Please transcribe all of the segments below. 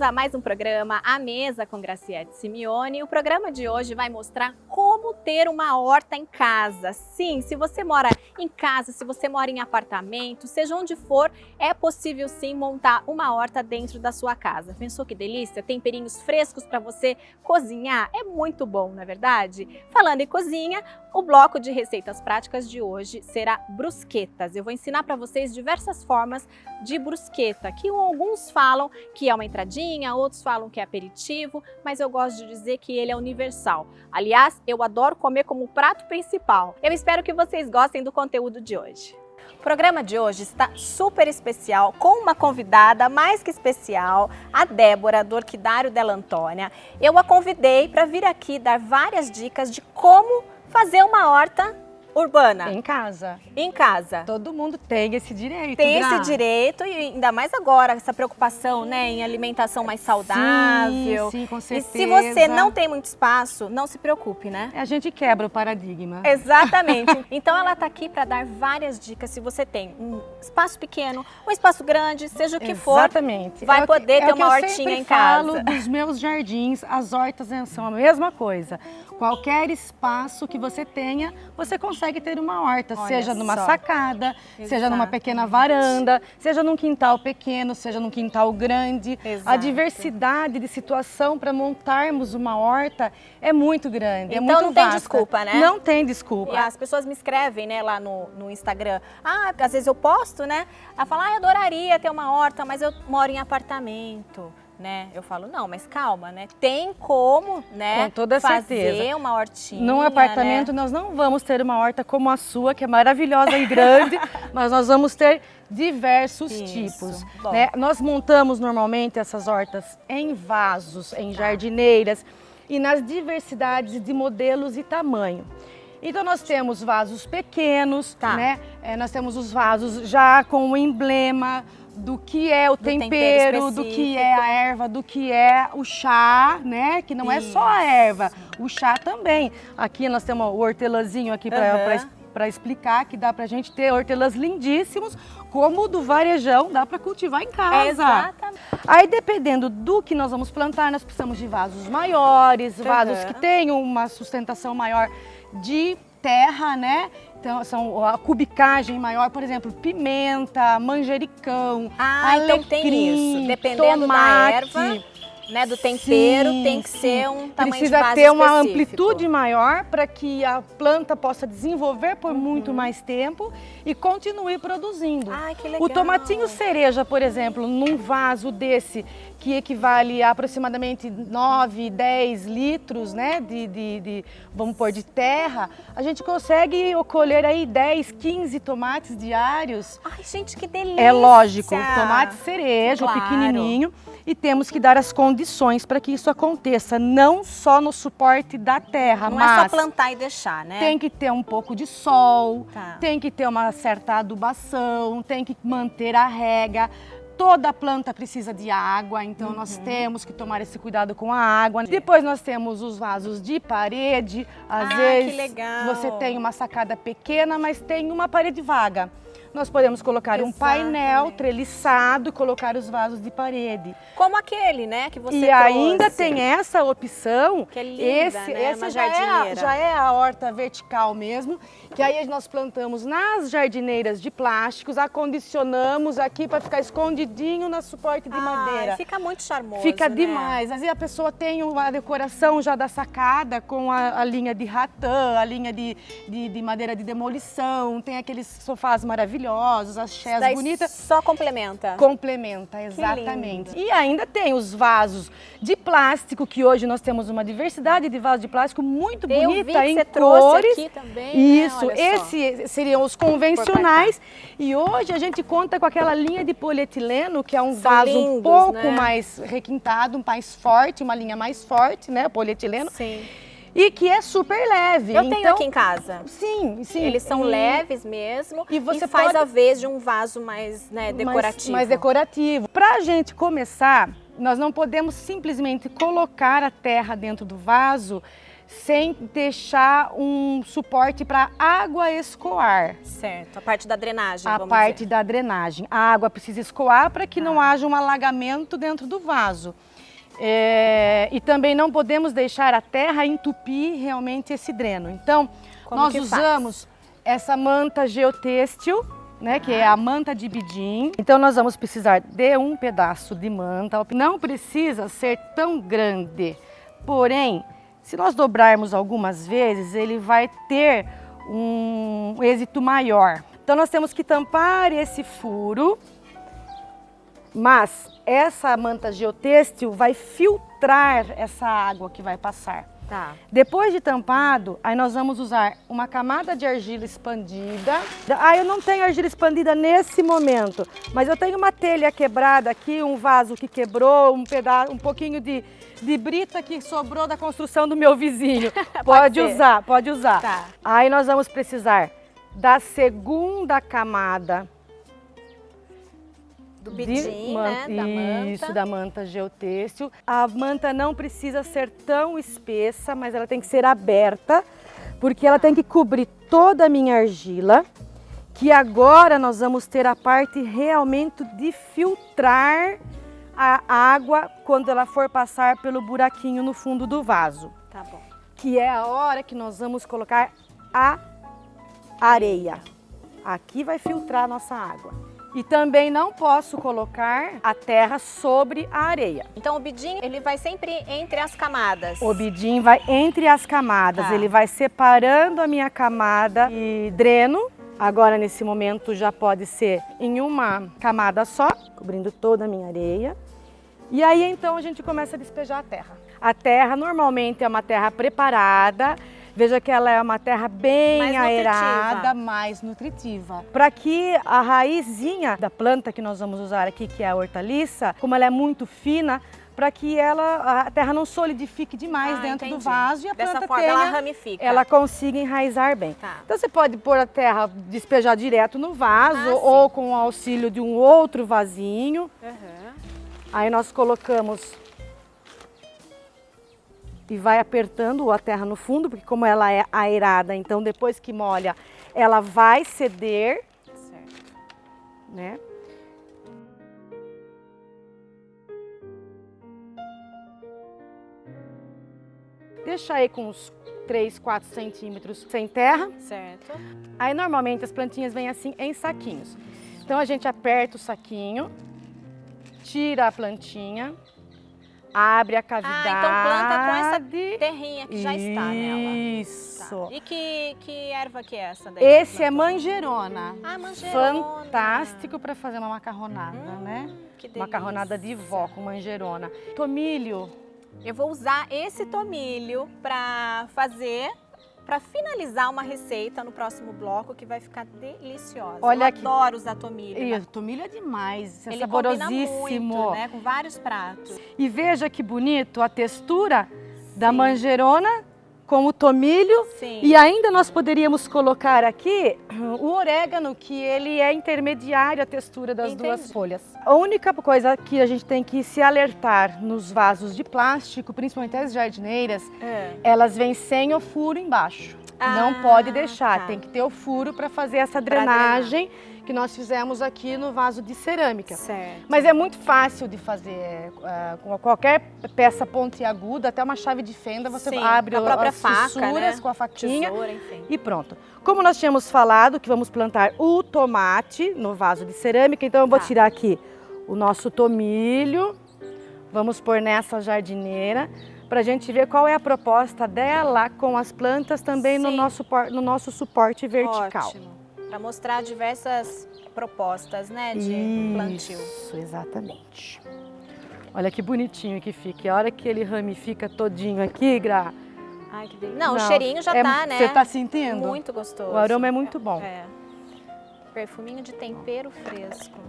a mais um programa A Mesa com Graciete Simeone. O programa de hoje vai mostrar como ter uma horta em casa. Sim, se você mora em casa, se você mora em apartamento, seja onde for, é possível sim montar uma horta dentro da sua casa. Pensou que delícia? Temperinhos frescos para você cozinhar? É muito bom, não é verdade? Falando em cozinha, o bloco de receitas práticas de hoje será brusquetas. Eu vou ensinar para vocês diversas formas de brusqueta, que alguns falam que é uma entradinha, outros falam que é aperitivo, mas eu gosto de dizer que ele é universal. Aliás, eu adoro comer como prato principal. Eu espero que vocês gostem do conteúdo de hoje. O programa de hoje está super especial, com uma convidada mais que especial, a Débora, do Orquidário Della Antônia. Eu a convidei para vir aqui dar várias dicas de como fazer uma horta urbana. Em casa. Em casa. Todo mundo tem esse direito. Tem esse direito, e ainda mais agora, essa preocupação, né, em alimentação mais saudável. Sim, com certeza. E se você não tem muito espaço, não se preocupe, né? A gente quebra o paradigma. Exatamente. Então ela está aqui para dar várias dicas. Se você tem um espaço pequeno, um espaço grande, seja o que for, exatamente. vai poder ter uma hortinha em casa. Eu falo dos meus jardins, as hortas são a mesma coisa. Qualquer espaço que você tenha, você consegue ter uma horta, Olha seja numa só. sacada, seja numa Exatamente. pequena varanda, seja num quintal pequeno, seja num quintal grande. Exato. A diversidade de situação para montarmos uma horta é muito grande, Então é muito não tem vasta. desculpa, né? Não tem desculpa. E as pessoas me escrevem, né, lá no Instagram. Ah, às vezes eu posto, né? Ela fala, eu adoraria ter uma horta, mas eu moro em apartamento. Né? Eu falo, não, mas calma, né? Tem como, né? Com toda fazer certeza. uma hortinha. Num apartamento, né? nós não vamos ter uma horta como a sua, que é maravilhosa e grande, mas nós vamos ter diversos tipos. Bom. Né? Nós montamos normalmente essas hortas em vasos, em jardineiras e nas diversidades de modelos e tamanho. Então nós temos vasos pequenos, né? Nós temos os vasos já com o emblema do que é o tempero, do que é a erva, do que é o chá, né? Que não é só a erva, o chá também. Aqui nós temos o hortelãzinho aqui para explicar que dá pra gente ter hortelãs lindíssimos, como o do varejão, dá para cultivar em casa. Exatamente. Aí dependendo do que nós vamos plantar, nós precisamos de vasos maiores, vasos que tenham uma sustentação maior de terra, né? Então, são a cubicagem maior, por exemplo, pimenta, manjericão, alecrim, então tem isso. Dependendo tomate, da erva, né, do tempero, tem que ser um tamanho de vaso precisa ter uma específico. amplitude maior para que a planta possa desenvolver por muito mais tempo e continue produzindo. Ai, que legal. O tomatinho cereja, por exemplo, num vaso desse, que equivale a aproximadamente 9, 10 litros, né, vamos pôr, de terra, a gente consegue colher aí 10, 15 tomates diários. Ai, gente, que delícia! É lógico, tomate cereja, Claro. o pequenininho, e temos que dar as condições para que isso aconteça, não só no suporte da terra, Não mas é só plantar e deixar, né? tem que ter um pouco de sol, Tá. tem que ter uma certa adubação, tem que manter a rega. Toda planta precisa de água, então nós temos que tomar esse cuidado com a água. Depois nós temos os vasos de parede. Às vezes que legal. você tem uma sacada pequena, mas tem uma parede vaga. Nós podemos colocar um painel treliçado e colocar os vasos de parede. Como aquele, né, que você E trouxe. ainda tem essa opção, Que é linda, esse uma já jardineira. já é a horta vertical mesmo, que aí nós plantamos nas jardineiras de plásticos, acondicionamos aqui para ficar escondidinho no suporte de madeira. Fica muito charmoso, Fica né? demais. Às vezes a pessoa tem uma decoração já da sacada com a linha de ratã, a linha de madeira de demolição, tem aqueles sofás maravilhosos, as chés Daí bonitas. só complementa. Complementa, exatamente. E ainda tem os vasos de plástico, que hoje nós temos uma diversidade de vasos de plástico muito Eu bonita, vi que em você cores. trouxe aqui também, né? Isso, Olha só. esses seriam os convencionais. E hoje a gente conta com aquela linha de polietileno, que é um São vaso lindos, um pouco né? mais requintado, mais forte, uma linha mais forte, né? Polietileno. Sim. E que é super leve. Eu tenho aqui em casa. Sim, sim. Eles são leves mesmo E você faz pode- a vez de um vaso mais, né, decorativo. Mais decorativo. Para a gente começar, nós não podemos simplesmente colocar a terra dentro do vaso sem deixar um suporte para água escoar. Certo, a parte da drenagem, A vamos parte dizer. da drenagem. A água precisa escoar para que não haja um alagamento dentro do vaso. E também não podemos deixar a terra entupir realmente esse dreno. Então, nós usamos essa manta geotêxtil, né, que é a manta de bidim. Então nós vamos precisar de um pedaço de manta. Não precisa ser tão grande, porém, se nós dobrarmos algumas vezes, ele vai ter um êxito maior. Então nós temos que tampar esse furo, mas essa manta geotêxtil vai filtrar essa água que vai passar. Tá. Depois de tampado, aí nós vamos usar uma camada de argila expandida. Eu não tenho argila expandida nesse momento, mas eu tenho uma telha quebrada aqui, um vaso que quebrou, um pouquinho de brita que sobrou da construção do meu vizinho. Pode usar, pode usar. Tá. Aí nós vamos precisar da segunda camada do bidim, né? Da manta. Isso, da manta geotêxtil. A manta não precisa ser tão espessa, mas ela tem que ser aberta, porque ela tem que cobrir toda a minha argila, que agora nós vamos ter a parte realmente de filtrar a água quando ela for passar pelo buraquinho no fundo do vaso. Tá bom. Que é a hora que nós vamos colocar a areia. Aqui vai filtrar a nossa água. E também não posso colocar a terra sobre a areia. Então o bidim, ele vai sempre entre as camadas. O bidim vai entre as camadas, ele vai separando a minha camada de dreno. Agora nesse momento já pode ser em uma camada só, cobrindo toda a minha areia. E aí então a gente começa a despejar a terra. A terra normalmente é uma terra preparada. Veja que ela é uma terra bem aerada, mais nutritiva. Para que a raizinha da planta que nós vamos usar aqui, que é a hortaliça, como ela é muito fina, para que a terra não solidifique demais dentro do vaso e a planta ela ramifica. Ela consiga enraizar bem. Tá. Então você pode pôr a terra, despejar direto no vaso ou com o auxílio de um outro vasinho. Aí nós colocamos e vai apertando a terra no fundo, porque como ela é aerada, então depois que molha, ela vai ceder, certo, né? Deixa aí com uns 3, 4 centímetros sem terra. Certo. Aí normalmente as plantinhas vêm assim em saquinhos. Então a gente aperta o saquinho, tira a plantinha, abre a cavidade. Então planta com essa terrinha que já está nela. Isso. Tá. E que erva que é essa daí? Esse é manjerona. Manjerona. Fantástico para fazer uma macarronada, né? Que delícia. Macarronada de vó com manjerona. Tomilho. Eu vou usar esse tomilho para finalizar uma receita no próximo bloco que vai ficar deliciosa. Olha, eu adoro usar tomilho. E tomilho é demais, é ele saborosíssimo. Combina muito, né, com vários pratos. E veja que bonito a textura da manjerona com o tomilho. Sim. E ainda nós poderíamos colocar aqui o orégano, que ele é intermediário à textura das duas folhas. A única coisa que a gente tem que se alertar nos vasos de plástico, principalmente as jardineiras, elas vêm sem o furo embaixo. Não pode deixar, tem que ter o furo para fazer essa drenagem que nós fizemos aqui no vaso de cerâmica. Certo. Mas é muito fácil de fazer, com qualquer peça pontiaguda, até uma chave de fenda, você abre as fissuras, né, com a faquinha, tesoura, enfim. E pronto. Como nós tínhamos falado que vamos plantar o tomate no vaso de cerâmica, então eu vou tirar aqui o nosso tomilho, vamos pôr nessa jardineira, para a gente ver qual é a proposta dela com as plantas também no nosso suporte vertical. Ótimo. Para mostrar diversas propostas, né, de plantio. Isso, exatamente. Olha que bonitinho que fica. E a hora que ele ramifica todinho aqui, Gra. Ai, que delícia. Não, o cheirinho já tá, né? Você tá sentindo? Muito gostoso. O aroma é muito bom. Perfuminho de tempero fresco.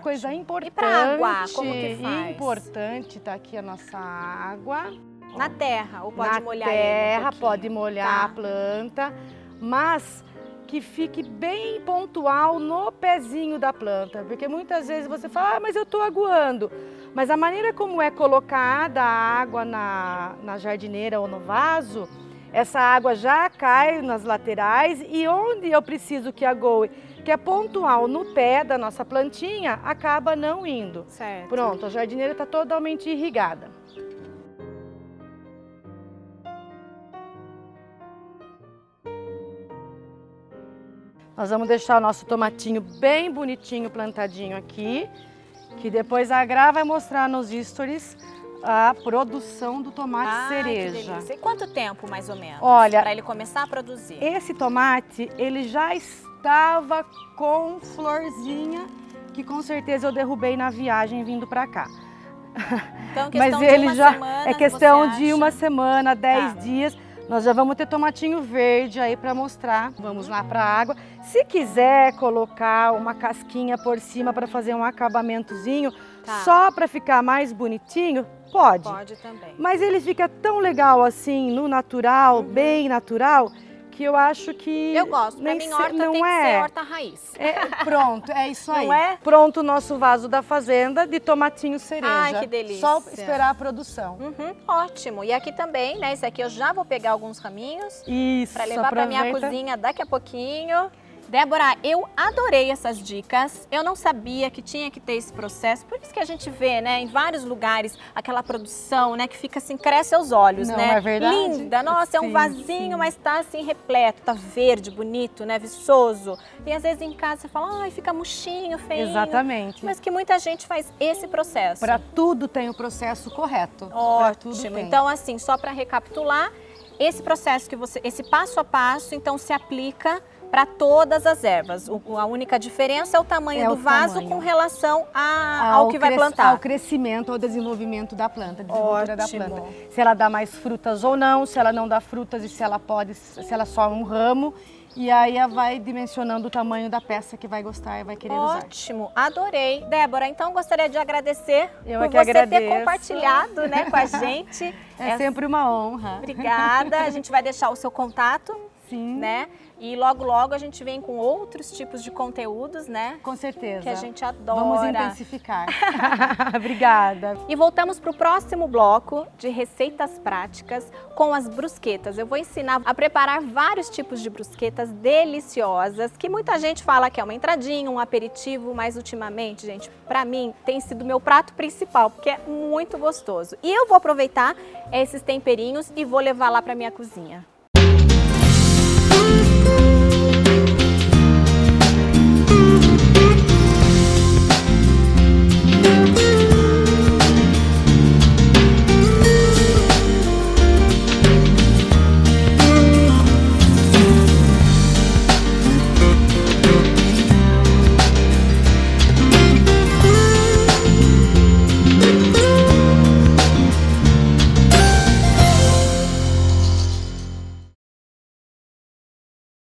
Coisa importante. E para aguar, como que faz? Importante, tá aqui a nossa água. Na terra, ou pode molhar ele? Na terra, pode molhar a planta, mas que fique bem pontual no pezinho da planta, porque muitas vezes você fala, mas eu estou aguando. Mas a maneira como é colocada a água na jardineira ou no vaso, essa água já cai nas laterais e onde eu preciso que agoe que é pontual no pé da nossa plantinha, acaba não indo. Certo. Pronto, a jardineira está totalmente irrigada. Nós vamos deixar o nosso tomatinho bem bonitinho plantadinho aqui, que depois a Gra vai mostrar nos stories a produção do tomate cereja. Que delícia. E quanto tempo, mais ou menos, olha, para ele começar a produzir? Esse tomate, ele já estava com florzinha, que com certeza eu derrubei na viagem vindo para cá. Então, mas ele já é questão de uma semana, 10 dias. Nós já vamos ter tomatinho verde aí para mostrar. Vamos lá para a água. Se quiser colocar uma casquinha por cima para fazer um acabamentozinho, só para ficar mais bonitinho, pode. Pode também. Mas ele fica tão legal assim, no natural, bem natural, que eu acho que... Eu gosto, pra mim horta tem que ser horta raiz. Pronto, é isso aí. Não é? Pronto o nosso vaso da fazenda de tomatinho cereja. Ai, que delícia. Só esperar a produção. Ótimo. E aqui também, né, esse aqui eu já vou pegar alguns raminhos. Isso, para levar para minha cozinha daqui a pouquinho. Débora, eu adorei essas dicas, eu não sabia que tinha que ter esse processo, por isso que a gente vê, né, em vários lugares, aquela produção, né, que fica assim, cresce aos olhos, não, né? É verdade? Linda, nossa, sim, é um vasinho, mas tá assim repleto, tá verde, bonito, né, viçoso. E às vezes em casa você fala, ai, fica murchinho, feio. Exatamente. Mas que muita gente faz esse processo. Para tudo tem o processo correto. Ótimo, então assim, só para recapitular, esse processo que você, esse passo a passo, então se aplica para todas as ervas. A única diferença é o tamanho do vaso com relação ao que vai plantar. Ao crescimento, ao desenvolvimento da planta, desenvoltura da planta. Se ela dá mais frutas ou não, se ela não dá frutas e se ela só um ramo. E aí ela vai dimensionando o tamanho da peça que vai gostar e vai querer usar. Ótimo, adorei. Débora, então gostaria de agradecer por você agradeço. ter compartilhado, né, com a gente. É sempre uma honra. Obrigada. A gente vai deixar o seu contato. Sim. Né? E logo, logo a gente vem com outros tipos de conteúdos, né? Com certeza. Que a gente adora. Vamos intensificar. Obrigada. E voltamos para o próximo bloco de receitas práticas com as brusquetas. Eu vou ensinar a preparar vários tipos de brusquetas deliciosas, que muita gente fala que é uma entradinha, um aperitivo, mas ultimamente, gente, para mim tem sido meu prato principal, porque é muito gostoso. E eu vou aproveitar esses temperinhos e vou levar lá para minha cozinha.